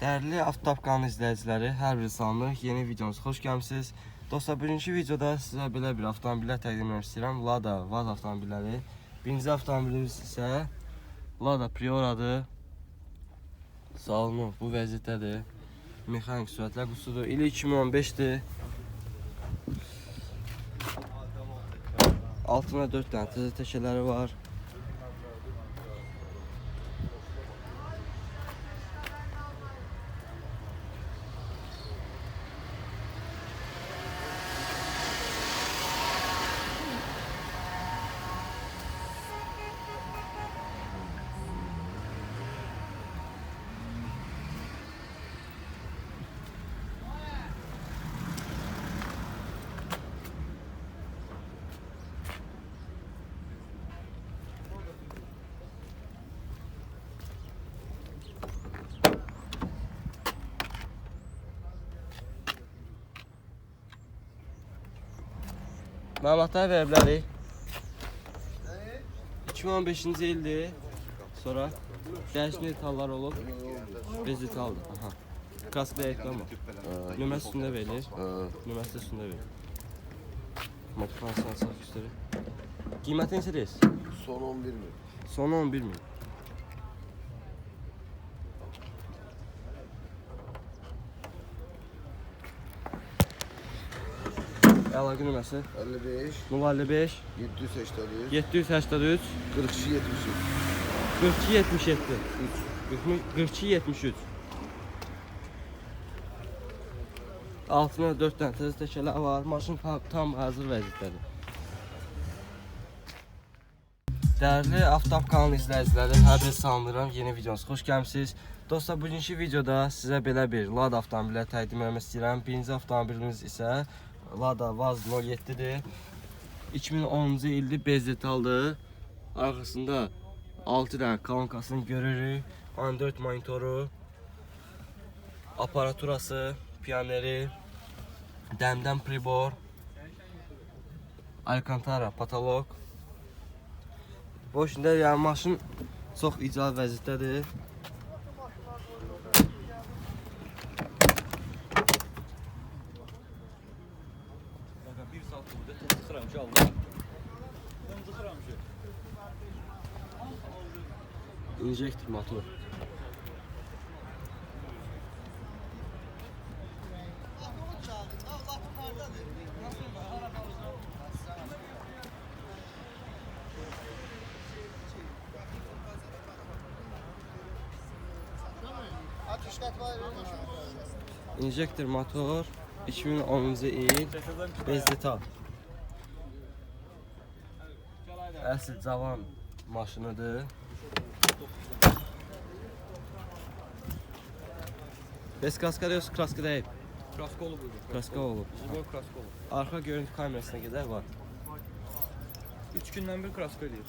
Değerli Avtop kanal izləyiciləri, hər bir salamlıq, yeni videomuza xoş gəlmisiniz. Dostlar, birinci videoda sizə belə bir avtomobillər təqdim etmək istəyirəm. Lada Vaz avtomobilləri. Birinci avtomobilimiz isə Lada Priora'dır. Salonu bu vəziyyətdədir. Mexanik sürətlər qutusudur. İli 2015'dir. Altında 4 dənə təzə təkərləri var. Məlumatlar verə bilərik. 2015-ci ildir. Sonra dəyişmə detallar olub. Bez detaldır. Aha. Kaskda reklamı. Nömrəsi üstündə verilir. Nömrəsi də üstündə verilir. Motivasyonu sağ göstərir. Qiyməti neçədir? Son 11 mi? Son 11 min. Əlaqə nömrəsi 55 055 783 783 42 73 42 77 42 73. Altına 4 dənə təzə təkərlər var. Maşın tam hazır vəziyyətdədir. Değerli Avtop kanal izləyiciləri, hər bir salamlayıram. Yeni videomuza xoş gəlmisiniz. Dostlar, bugünkü videoda sizə belə bir Lada avtomobillər təqdim etmək istəyirəm. Birinci avtomobilimiz isə Lada Vaz 07'dir. 2010-cu ildir, bez detaldır. Arxasında 6 dənə kolonkasını görürük. Android monitoru, aparaturası, piyaneri, dəmdən pribor, Alcantara patolog. Bu işində yəni maşın çox icra vəziyyətdədir. İnjektor motor. İnjektor motor 2010-cu il, bez detal. Əsl cavan maşınıdır. Bez kraska yoxsa kraska deyib? Kraska olub. Kraska olub. Kraska olub. Arxa görüntü kamerasına qədər var. 3 gündən bir kraska eləyir.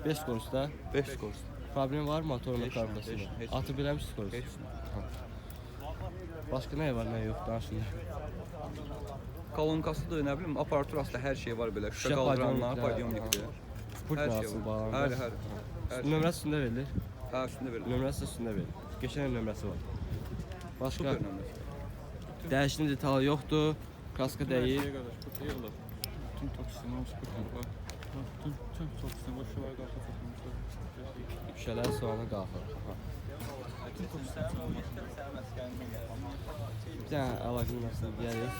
5 korusda. 5 korus. Problem var motorun Heç, karabasında. heç. Atı biləmişsiniz korusu. Heç. Başqa nə var, nə yox, danışın. Kolonkasıdır, nə bilim, aparaturası da hər şey var belə. Şüşə qaldıranlar, padyomlikdir. Pult Hər şey nasıl var. bağlanır? Hər. Nömrəsi üstündə verilir. Hə, üstündə verilir. Nömrəsi üstündə verilir. Geçən nömrəsi var. Başqa Super nömrəsi. dəyişmə detalı yoxdur. Kaska deyil. Tüm toksinin sıkıntı. Tüm toksinin boşlar qalxır. Şüşələr soğana qalxır. Bir dənə əlaqə nömrəsini deyərik.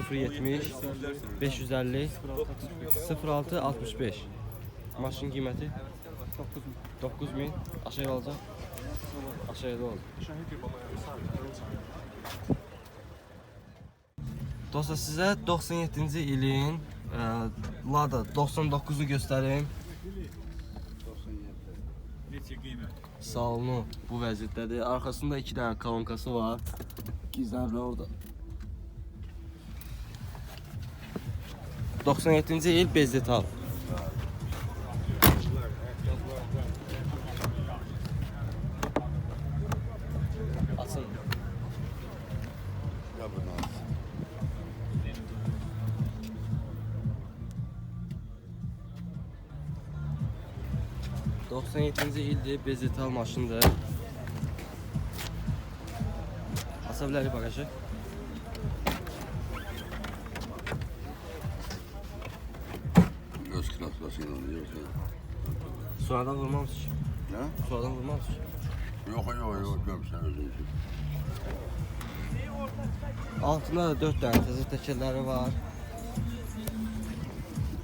070 550 06 65. Maşın qiyməti 9000. Aşağıya alacaq. Aşağıda olur. Dostlar, sizə 97-ci ilin Lada 99'u göstərim. Salonu bu vəziyyətdədir. Arxasında 2 dənə kolonkası var. Gizlənir orada. 97-ci il, bez detal. Açın. 97-ci ildir, bez detal maşındır. Asa bilərik bagajı. Göz klaslasıyla diyorsun. Sonradan vurmamış ki. Ne? Sonradan vurmamış ki. Yok görmüşsən özün üçün. Altında da 4 dənə təzə təkərləri var.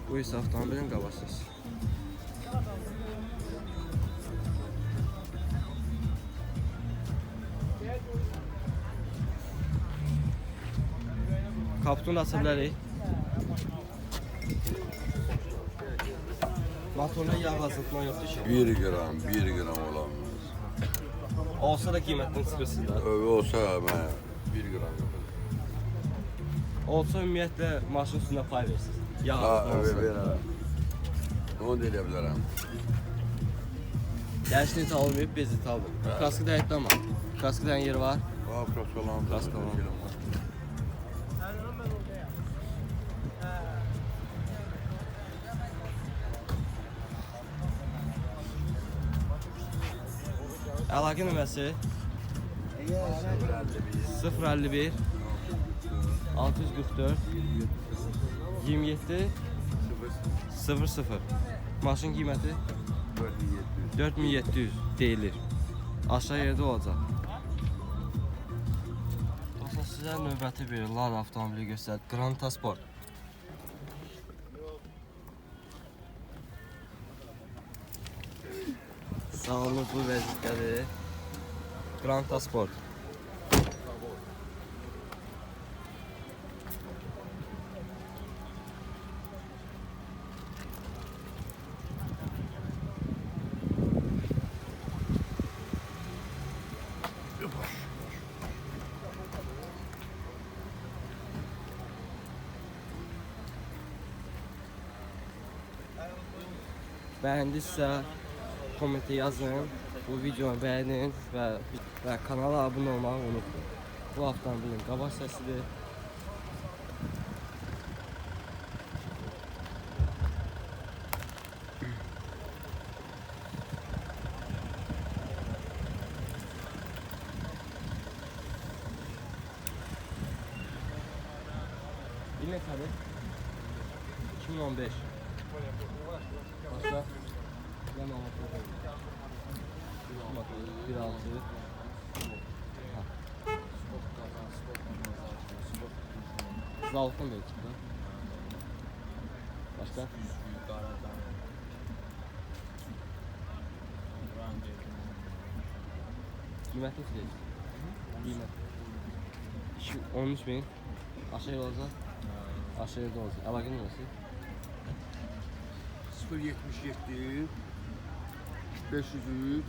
Bu isə avtomobilin qabaqçısı. Kaputunu aça bilərik. Motoruna yağ azaltma yoxdur ki. 1 gram olamaz. Olsa da qiymətini çıxırsınız da. Olsa mən 1 gram yox. Olsa ümumiyyətlə maşın üstünə pay versiniz. Yağ Ha, azaltma olsa. verərəm. Onu da eləyə bilərəm. Dəyişini almayıb, bezit aldım. Kaskı da həyətdə ama. Kaskı da yeri var. Ha, prostolan. Prostolan. Əlaqə nömrəsi 051 644 27 00. Maşın qiyməti 4700 deyilir. Aşağı yerdə olacaq. Dostlar, sizə növbəti bir Lada avtomobili göstərdik. Granta Sport. Sağolunuz bu vəziyyətdədir. Granta Sport. Bəyəndinizsə komentə yazın, bu videonu bəyənin və kanala abunə olmağı unutmayın. Bu avtomobilin qabaq səsidir. İllə tabi 2015. Başka? Yan motor. 1.6. Zaltın belki de. Başka? Kıymetli şey. Kıymet. 13.000. Aşağıya olacak. Aşağıda olacak. Əlaqə nömrəsi 077 503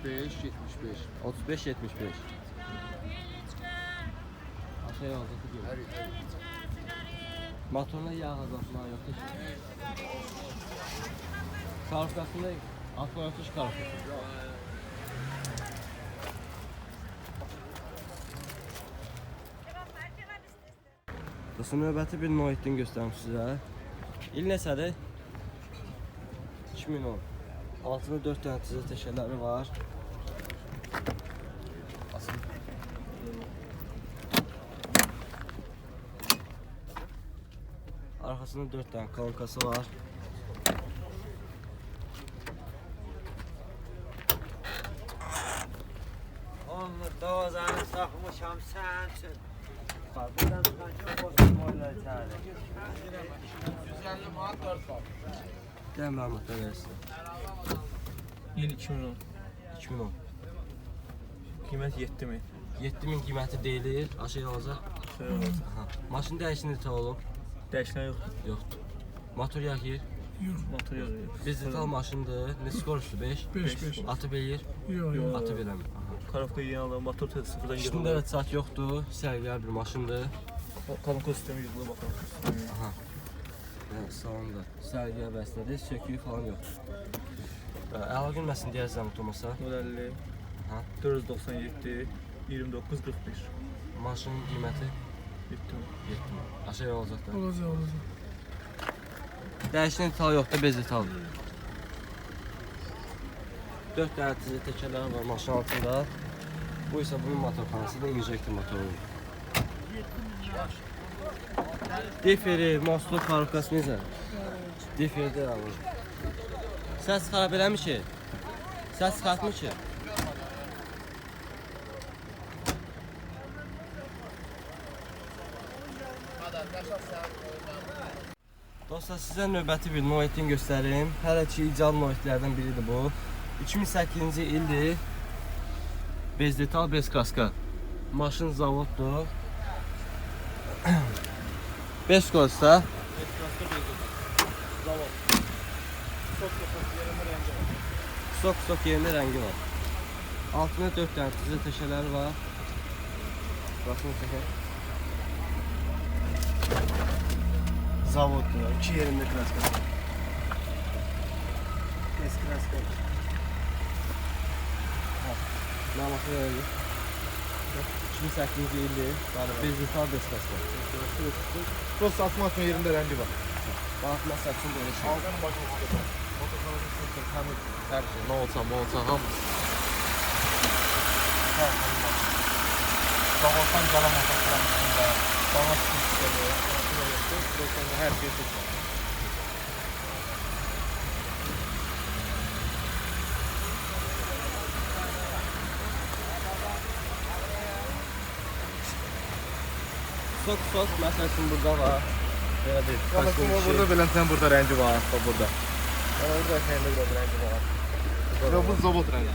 35 75. 35-75. Aşağıya olacak değil mi? Motoruna yağ azaltma yoktu ki. Karıskasında atma yoktu ki karıskası. Dostum, növbəti bir Noit'in göstərim sizə. İl nəsədir? 2010. Altında 4 dənə təzə təkərləri var. Arxasında 4 dənə kolonkası var. Onu dozanı saxmışam sən üçün. Buradan çıxanca boşum oylar içəri. 150 manat 4 var. Deyəm Məhmət versin. Yeni 2010. 2010. Qiymət 7000. 7000 qiyməti deyilir. Aşağı olacaq. Aha. Maşın dəyişini neçə olub? Dəyişən yoxdur. Yoxdur. Motor yaxır. Motor yox. Digital maşındır. Neçə skorosu? 5. 5. Atı bilir. Yox. Atı verəmir. Karavka yeni aldım. Motor tezi sıfırdan Üstündə də çat yoxdur. Sərgəl bir maşındır. Kalınko sistemi yığılıb baxın. Aha. Yəni salonda sərgiyə bəslədir, söküyü falan yoxdur. Əlaqə nömrəsini deyərsəm Tomasa. 050 Aha. 497 29 41. Maşının qiyməti 7000. 7000. Aşağı olacaq da. Olacaq. Dəyişən ital yoxdur, bez ital. 4 dənə təzə təkərləri var maşının altında. Bu ise bunun motorxanası da injektor motoru. Deferi, moslu, parkası necə? Deferdə alır. Səs xarab eləmi ki? Səs çıxartmır ki? Dostlar, sizə növbəti bir Noetini göstərim. Hələ ki, ical Noetlərdən biridir bu. 2008-ci ildir. Bez detal, bez kaska. Maşın zavoddur. Bez kosta. Sok yerində rəngi var. Altında 4 dənə tizə təşələri var. Baxın çəkək. Zavoddur. 2 yerində kraska. Bez kraska. Namakı verelim. 2008 ildir. Bez detal, bez kaska. Prost atma yerinde rengi var. Bakma saçın böyle şey. Aldanın başını çıkartalım. Motorkanalın sınıfı, temizlik, her şey. Ne olsa, hamısı. Zavoddan cala motorkanalın üstünde. Bana sıkıntıları, her şey çok var. Sok mesela şimdi burada var. Böyle bir Bakın burada Bülent'ten burada rengi var. Bak burada. Orada kendi burada rengi var. Ve bu zavod rengi.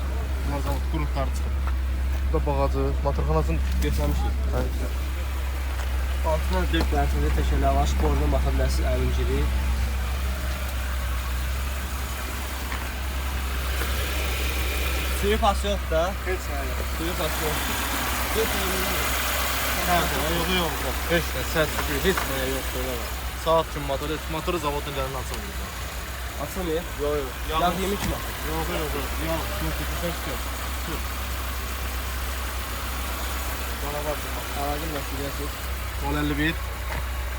Bu zavod kurutlar çıkıyor. Bu da bağacı, motorkanasının göstermişik. Altına dök bərsində təşələr var. Sporuna baxa bilərsiniz, əlincili. Suyu pası yox da. hiç ne yok. Suyu pası yoxdur. Yok. Hiç ne, sert çıkıyor. Hiç ne yok. Böyle var. Saat için motoru zavodun canını açamıyor. Açılmıyor. Yok. Yağ yemiş mi? Yok. Yok. Dur. Bana bak. Ağacın nəsil gəlsin. 51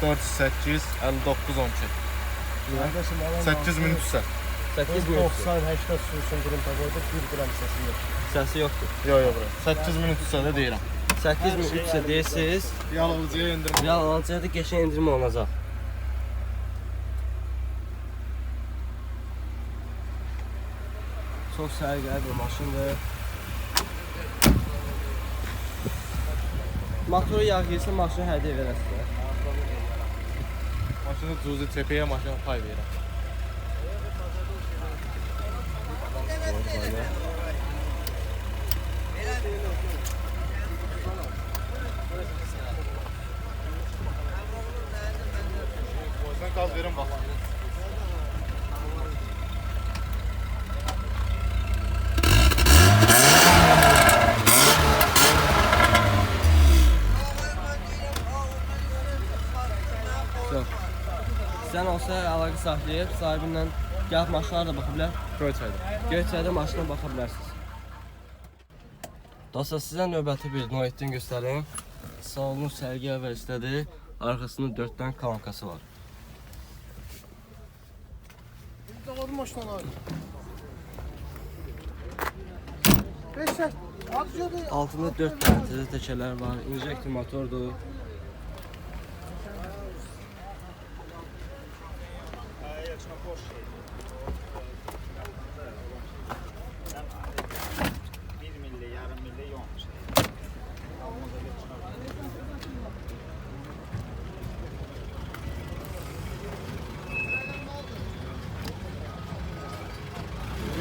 408 59 12. 8 minut üstə. 8 minut. 90-80 sürüsün qırım taboyda 1 qram səsi yox. Səsi yoxdur. Yok bura. 8 minut üstə də deyirəm. 8 min 3 isə deyirsiniz. Yalıcıya endirmə. Real alıcıya da geçen indirim olacaq. Çox sərgəli bir maşındır. Motoru yağ girsə maşını hədiyyə verəsiniz. Maşını cüzi tepeye maşına pay verirəm. Sen gaz verin bak. Sən olsa əlaqə saxlayıb sahibindən gəlib maşınlara da baxa bilər. Göyçayda. Göyçayda maşına baxa bilərsiniz. Dostlar, sizə növbəti bir Noetini göstərim. Salonu sərgi əlverişdədir. Arxasında 4 dənə kalankası var. Zavodun maşına var. Altında 4 dənə təzə təkərlər var. İnjektor motordur.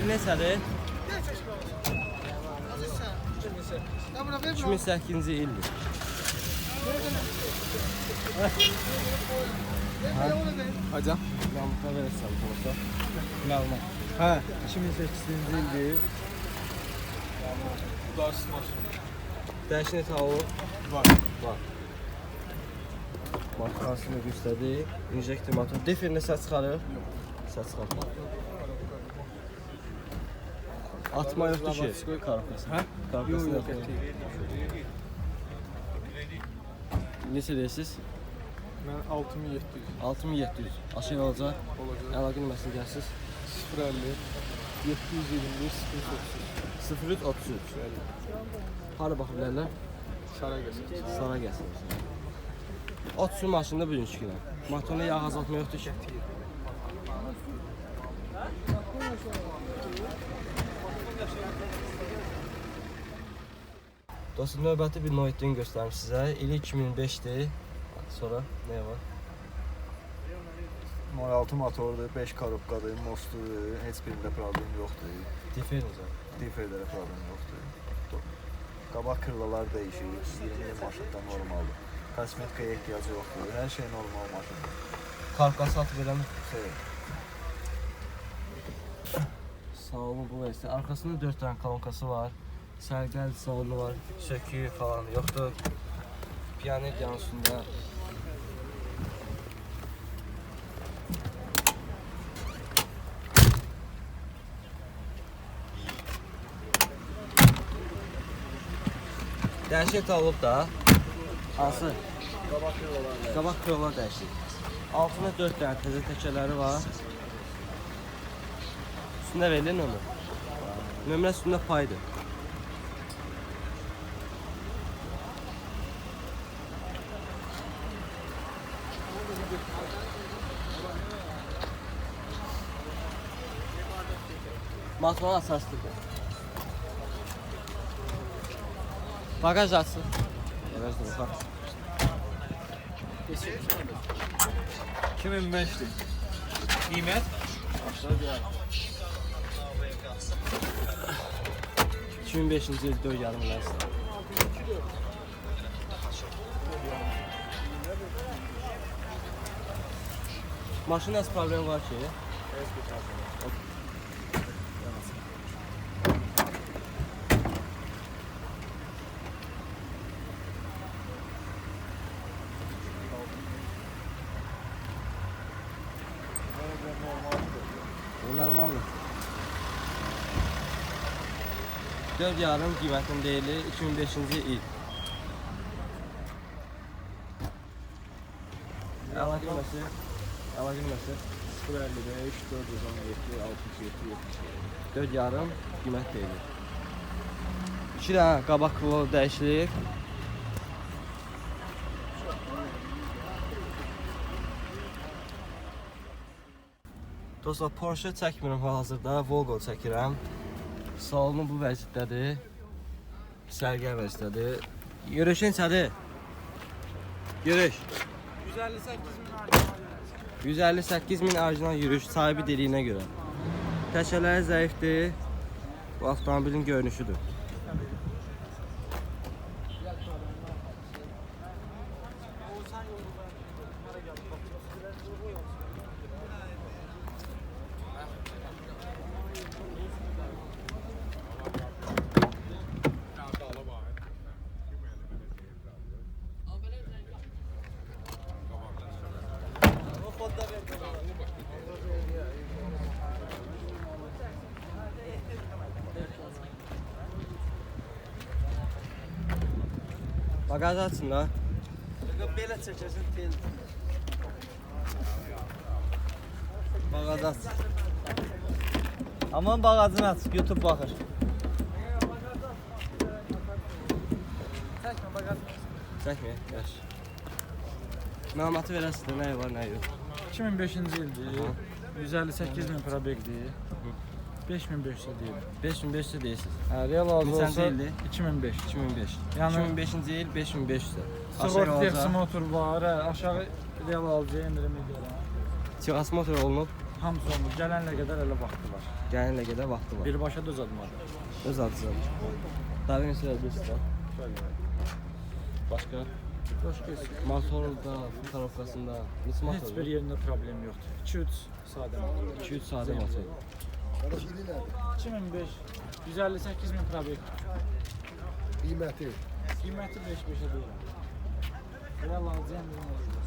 Bu neçədir? 2008-ci ildir. Hacam. Lampa verəsən olsa. Məlumat. Hə, 2008-ci ildir. Darsız maşın. Dəyişən tavu Var. markasını göstərdi. İnjektor motor. Deferində səs çıxarır. Səs çıxarır. Atma yoxdur ki. Karkası. Hə? Karkası yoxdur. Neçə deyirsiniz? Mən 6700. 6700. Aşağı olacaq. Olacaq. Əlaqə nömrəsini gəlsiz. 050 721 030. 0333. Hara baxa bilərlər? Şara geçsin. Sara gəlsin. 30 maşında bugünkü günə. Motoruna yağ azaltma yoxdur ki. Dostum, növbəti bir Noid'ini göstərim sizə. İli 2005-dir. Sonra nə var? Moy-6 motordur, 5 korobkadır, mostudur, heç birində problem yoxdur. Diferiniz var. Diferlərə problem yoxdur. Qabaq krılalar dəyişir, 20 il maşında normaldır. Kosmetikaya ehtiyacı yoxdur, hər şey normal maşındır. Karkas atıb eləmir. Şey, Salonu bu vəzdə. Arxasında 4 dənə kolonkası var. Sərgəl salonu var. Söküyü falan yoxdur. Piyaner yan üstündə. Dəyişik olub da. Hansı? Qabaq krılar dəyişik. Altında 4 dənə təzə təkərləri var. Üstündə verilir nömrə. Nömrə üstündə paydır. Matmanın asasıdır. Bagaj açsın. Bagaj da bax. 2005'ti. Qiymət? 2005-ci il 4,5 milyon. Maşının az problemi var ki. Normaldir. 4,5 qiymətində deyilir 2005-ci il. Əlaqəməsi 055, 417, 67, 77. 4,5 qiymət deyilir. 2 dənə qabaq kılı dəyişilir. Dostlar, Porsche çəkmirəm hal-hazırda, Volvo çəkirəm. Salonu bu vəziyyətdədir. Sərgər vəziyyətdədir. Yürüyüşün içədir. Yürüyüş. 158 min orijinal yürüyüş sahibi dediyinə görə. Təkərləri zəifdir. Bu avtomobilin görünüşüdür. Bagaj açsın da. Belə çəkəsən tel. Bagaj aç. Aman bağacını aç, YouTube baxır. Çəkmə, yaş. Məlumatı verəsiz də, nə var, nə yox. 2005-ci ildir. 158 min probekdir. 5500 deyil. 5500 deyirsiniz. Hə, real aldı Neçənci olsa ildir? 2005. 2005. Yəni- 2005-ci il 5500-də. Sığorta texsi motor var, hə, aşağı real alıcıya endirim edirəm. Çıxas motor olunub, Hamısı olmuş. Gələnlə qədər elə vaxtı var. gələnlə gedə vaxtı var. Birbaşa düz admadı. Öz adıdır. Davin sürəbilirsiniz də. Başqa? Xoş gəlsin. Motorda, fotoğrafkasında, neçə Heç motor? bir yerində problem yoxdur. 2-3 sadə motor. 2-3 sadə motor. 2005 158 min probekt. Qiyməti Qiyməti 5-5-ə deyirəm. Real alıcıya endirim edirəm.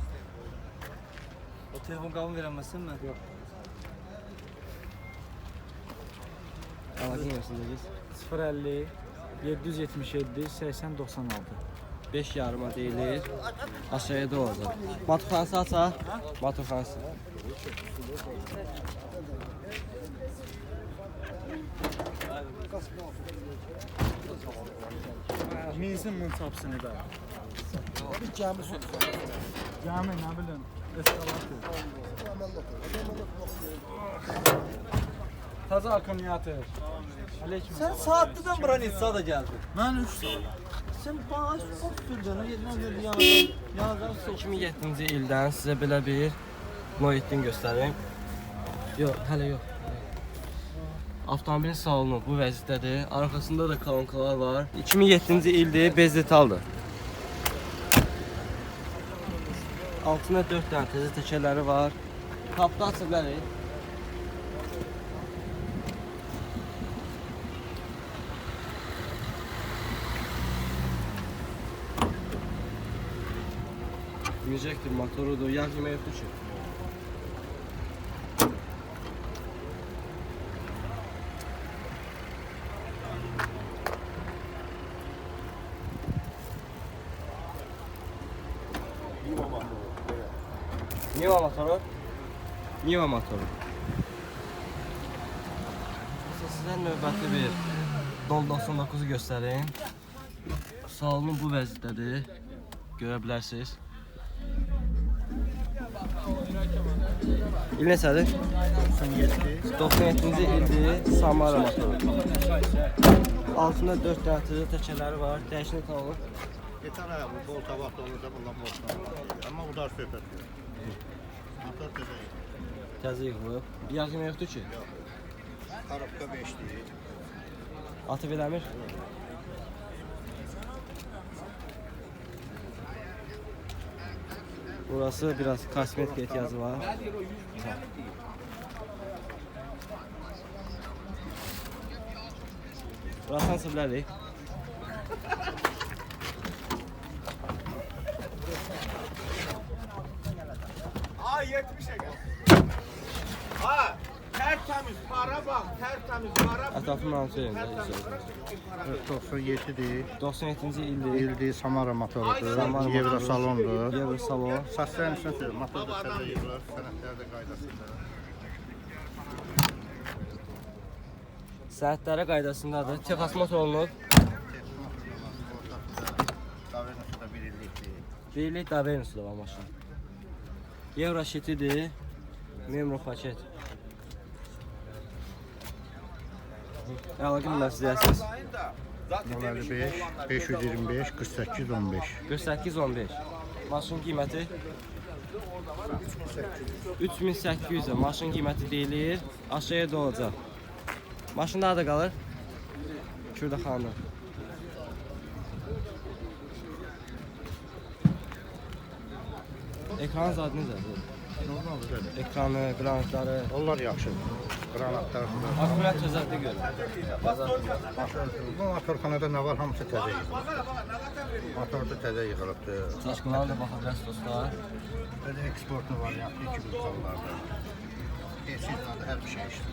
O telefon qabın verəməsin mən? Yox. Əlaqə yersiniz. 050 777 80 96. 5 yarıma deyilir. Aşağıya da olacaq. Motorxanası aça. Motorxanası. Minsin bunun çapsını da. Bir cami su. Cami ne bileyim. Eskalatör. Taze akınyatır. Aleyküm. Sen saatlidən bura neçə da gəldin? Ben 3 saat. Sen bana çok sürdün. Yedinə gördü yanıdan soğuk. 2007-ci ildən sizə belə bir Noettin göstərim. Yox, hələ yox. Avtomobilin salonu bu vəziyyətdədir. Arxasında da kolonkalar var. 2007-ci ildir, bez detaldır. Altına 4 dənə təzə təkərləri var. Qapını aça bilərik. Injektor motorudur, yağ yemək yoxdur ki. Niva motoru? Niva motoru. Sizə növbəti bir Dol 99-u göstərim. Salonu bu vəziyyətdədir. Görə bilərsiniz. İl neçədir? 97-ci ildir, Samara motoru. Altında 4 dənə təzə təkərləri var, dəyişini tanılır. Yeter ha, bu bol tabak olursa bundan bol tabak. Ama bu da söhbət yox. Motor təzə. Təzə yığılıb. Yağ yemək yoxdur ki? Karabka 5'dir. Atı verəmir. Burası biraz kosmetik ihtiyacı var. Burası nasıl bilərik? Aa 70'e gel. Ha tertemiz para bak, tertemiz para. Ətrafı mənimsə yerində. 97'dir. 97-ci ildir. İldi Samara motorudur. Samara Evro motoru. salondur. Euro salon. Saçların üstüne söylüyorum. Motor da təzə yığılır. Sənədlərdə qaydasında. Sənədləri qaydasındadır. Texas motor olunub. Davranışı da bir illikdir. Birlik Davenusu da var maşın. Euro şitidir. Memro paket. Əlaqə nümərsizlərsiniz. 55, 525, 48, 15. 48-15. Maşın qiyməti 3800 maşın qiyməti deyilir. Aşağıya da olacaq. Maşın da qalır. Kürdəxanada. Ekran zadı necədir? Normaldır. Ekranı, qranatları. Onlar yaxşıdır. Granatlar. Akkumulyator zəddə görür. Bu motorxanada nə var? Hamısı təzə yığılıb. Motorda təzə yığılıbdır. Çaşqınlara da baxa bilərsiniz dostlar. Böyle eksportu var ya, 2000 kollarda. Esizlerde her bir şey işte.